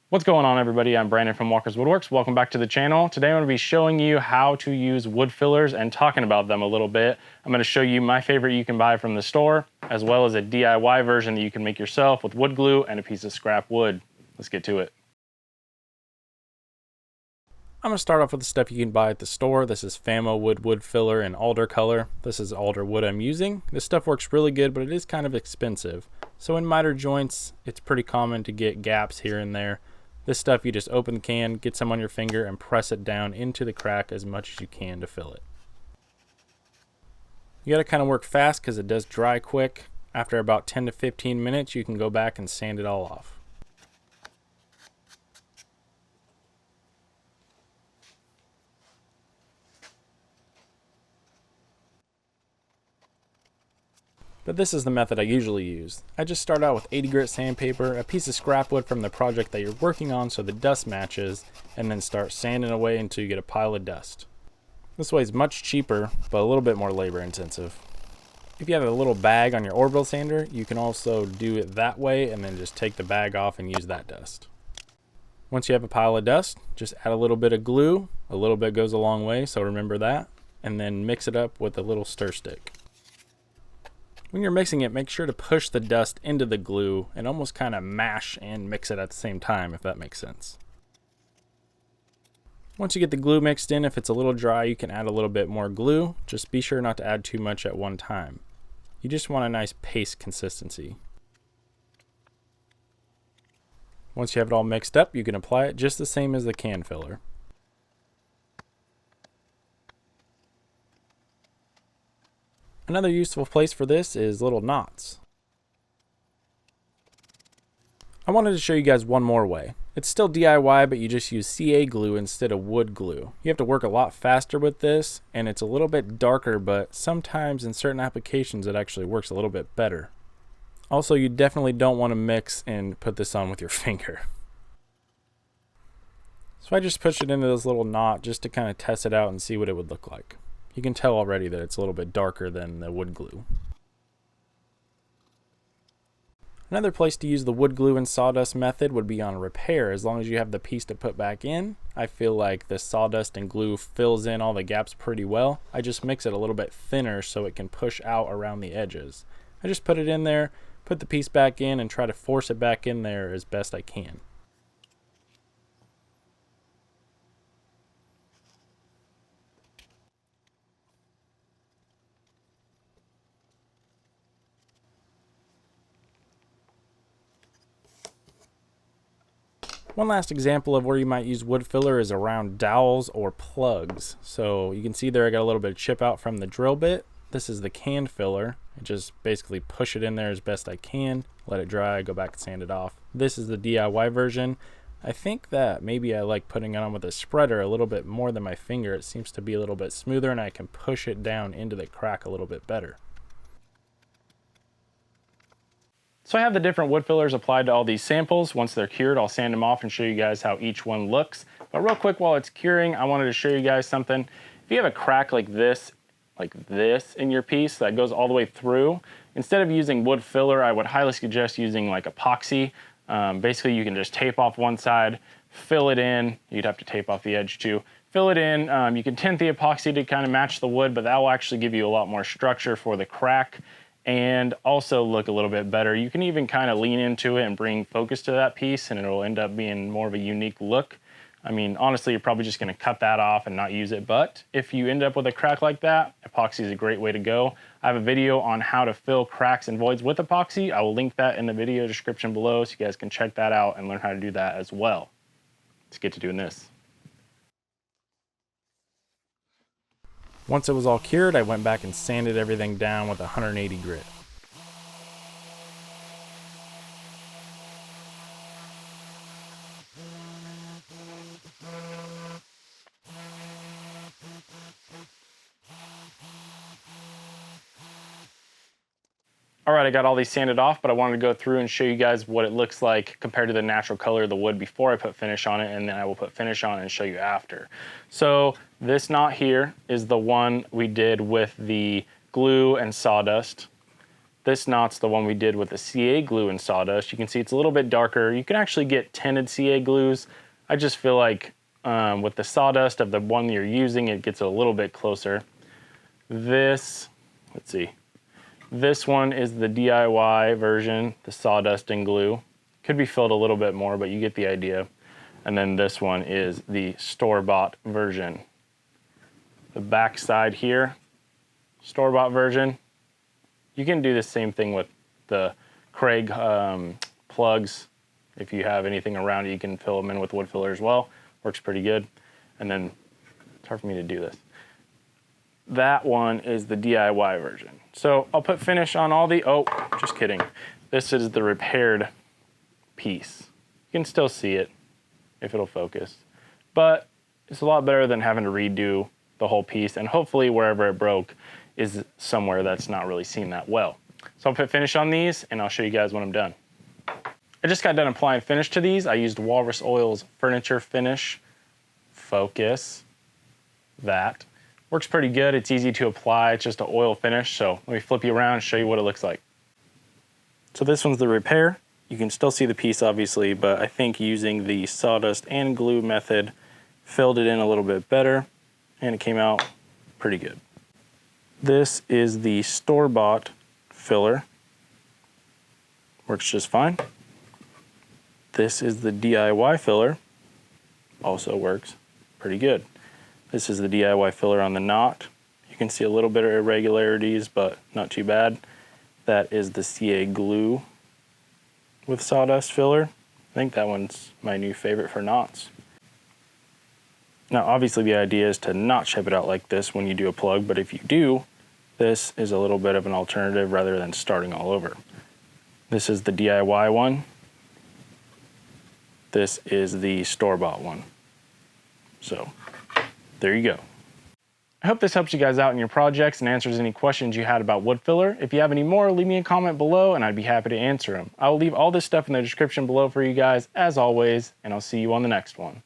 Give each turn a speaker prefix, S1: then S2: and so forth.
S1: What's going on, everybody? I'm Brandon from Walker's Woodworks. Welcome back to the channel. Today I'm going to be showing you how to use wood fillers and talking about them a little bit. I'm going to show you my favorite you can buy from the store, as well as a DIY version that you can make yourself with wood glue and a piece of scrap wood. Let's get to it. I'm going to start off with the stuff you can buy at the store. This is Famo wood filler in alder color. This is alder wood I'm using. This stuff works really good, but it is kind of expensive. So in miter joints, it's pretty common to get gaps here and there. This stuff, you just open the can, get some on your finger, and press it down into the crack as much as you can to fill it. You gotta kind of work fast because it does dry quick. After about 10 to 15 minutes, you can go back and sand it all off. But this is the method I usually use. I just start out with 80 grit sandpaper, a piece of scrap wood from the project that you're working on so the dust matches, and then start sanding away until you get a pile of dust. This way is much cheaper, but a little bit more labor intensive. If you have a little bag on your orbital sander, you can also do it that way and then just take the bag off and use that dust. Once you have a pile of dust, just add a little bit of glue. A little bit goes a long way, so remember that. And then mix it up with a little stir stick. When you're mixing it, make sure to push the dust into the glue and almost kind of mash and mix it at the same time, if that makes sense. Once you get the glue mixed in, if it's a little dry, you can add a little bit more glue. Just be sure not to add too much at one time. You just want a nice paste consistency. Once you have it all mixed up, you can apply it just the same as the can filler. Another useful place for this is little knots. I wanted to show you guys one more way. It's still DIY, but you just use CA glue instead of wood glue. You have to work a lot faster with this, and it's a little bit darker, but sometimes in certain applications it actually works a little bit better. Also, you definitely don't want to mix and put this on with your finger. So I just push it into this little knot just to kind of test it out and see what it would look like. You can tell already that it's a little bit darker than the wood glue. Another place to use the wood glue and sawdust method would be on repair. As long as you have the piece to put back in, I feel like the sawdust and glue fills in all the gaps pretty well. I just mix it a little bit thinner so it can push out around the edges. I just put it in there, put the piece back in, and try to force it back in there as best I can. One last example of where you might use wood filler is around dowels or plugs. So you can see there I got a little bit of chip out from the drill bit. This is the can filler. I just basically push it in there as best I can, let it dry, go back and sand it off. This is the DIY version. I think that maybe I like putting it on with a spreader a little bit more than my finger. It seems to be a little bit smoother and I can push it down into the crack a little bit better. So I have the different wood fillers applied to all these samples. Once they're cured, I'll sand them off and show you guys how each one looks. But real quick, while it's curing, I wanted to show you guys something. If you have a crack like this in your piece that goes all the way through, instead of using wood filler, I would highly suggest using like epoxy. Basically, you can just tape off one side, fill it in. You'd have to tape off the edge too. Fill it in. You can tint the epoxy to kind of match the wood, but that will actually give you a lot more structure for the crack and also look a little bit better. You can even kind of lean into it and bring focus to that piece and it'll end up being more of a unique look. I mean, honestly, you're probably just gonna cut that off and not use it, but if you end up with a crack like that, epoxy is a great way to go. I have a video on how to fill cracks and voids with epoxy. I will link that in the video description below so you guys can check that out and learn how to do that as well. Let's get to doing this. Once it was all cured, I went back and sanded everything down with 180 grit. All right, I got all these sanded off, but I wanted to go through and show you guys what it looks like compared to the natural color of the wood before I put finish on it, and then I will put finish on it and show you after. So this knot here is the one we did with the glue and sawdust. This knot's the one we did with the CA glue and sawdust. You can see it's a little bit darker. You can actually get tinted CA glues. I just feel like with the sawdust of the one you're using, it gets a little bit closer. This, let's see. This one is the DIY version, the sawdust and glue. Could be filled a little bit more, but you get the idea. And then this one is the store-bought version. The back side here, store-bought version. You can do the same thing with the Craig plugs. If you have anything around it, you can fill them in with wood filler as well. Works pretty good. And then, it's hard for me to do this. That one is the DIY version. So I'll put finish on all the, oh, just kidding. This is the repaired piece. You can still see it if it'll focus, but it's a lot better than having to redo the whole piece, and hopefully wherever it broke is somewhere that's not really seen that well. So I'll put finish on these and I'll show you guys when I'm done. I just got done applying finish to these. I used Walrus Oil's Furniture Finish. Focus. That. Works pretty good. It's easy to apply. It's just an oil finish. So let me flip you around and show you what it looks like. So this one's the repair. You can still see the piece obviously, but I think using the sawdust and glue method filled it in a little bit better and it came out pretty good. This is the store-bought filler. Works just fine. This is the DIY filler. Also works pretty good. This is the DIY filler on the knot. You can see a little bit of irregularities, but not too bad. That is the CA glue with sawdust filler. I think that one's my new favorite for knots. Now, obviously the idea is to not shape it out like this when you do a plug, but if you do, this is a little bit of an alternative rather than starting all over. This is the DIY one. This is the store-bought one. So, there you go. I hope this helps you guys out in your projects and answers any questions you had about wood filler. If you have any more, leave me a comment below and I'd be happy to answer them. I will leave all this stuff in the description below for you guys as always, and I'll see you on the next one.